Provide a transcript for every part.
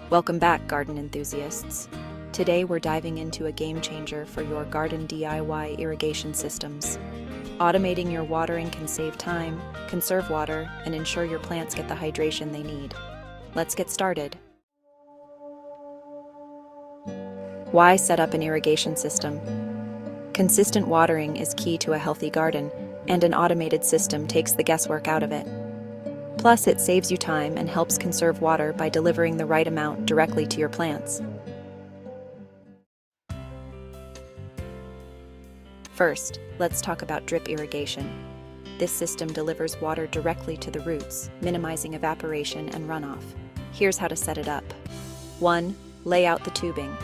Welcome back, garden enthusiasts. Today we're diving into a game changer for your garden DIY irrigation systems. Automating your watering can save time, conserve water, and ensure your plants get the hydration they need. Let's get started. Why set up an irrigation system? Consistent watering is key to a healthy garden, and an automated system takes the guesswork out of it. Plus, it saves you time and helps conserve water by delivering the right amount directly to your plants. First, let's talk about drip irrigation. This system delivers water directly to the roots, minimizing evaporation and runoff. Here's how to set it up. 1. Lay out the tubing.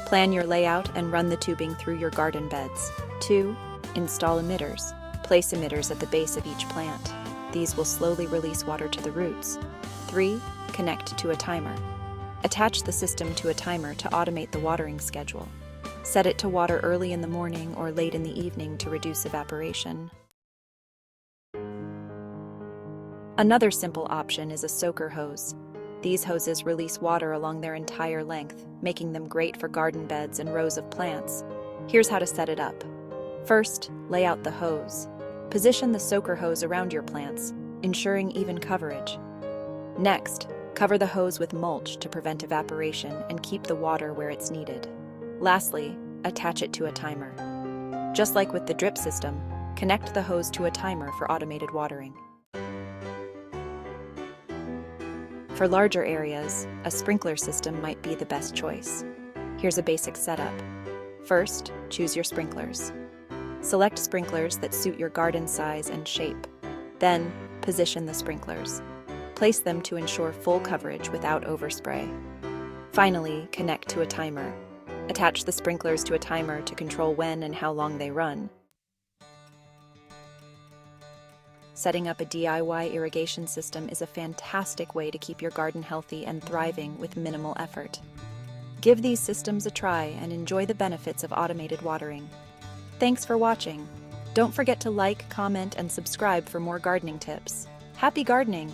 Plan your layout and run the tubing through your garden beds. 2. Install emitters. Place emitters at the base of each plant. These will slowly release water to the roots. 3. Connect to a timer. Attach the system to a timer to automate the watering schedule. Set it to water early in the morning or late in the evening to reduce evaporation. Another simple option is a soaker hose. These hoses release water along their entire length, making them great for garden beds and rows of plants. Here's how to set it up. First, lay out the hose. Position the soaker hose around your plants, ensuring even coverage. Next, cover the hose with mulch to prevent evaporation and keep the water where it's needed. Lastly, attach it to a timer. Just like with the drip system, connect the hose to a timer for automated watering. For larger areas, a sprinkler system might be the best choice. Here's a basic setup. First, choose your sprinklers. Select sprinklers that suit your garden size and shape. Then, position the sprinklers. Place them to ensure full coverage without overspray. Finally, connect to a timer. Attach the sprinklers to a timer to control when and how long they run. Setting up a DIY irrigation system is a fantastic way to keep your garden healthy and thriving with minimal effort. Give these systems a try and enjoy the benefits of automated watering. Thanks for watching. Don't forget to like, comment, and subscribe for more gardening tips. Happy gardening!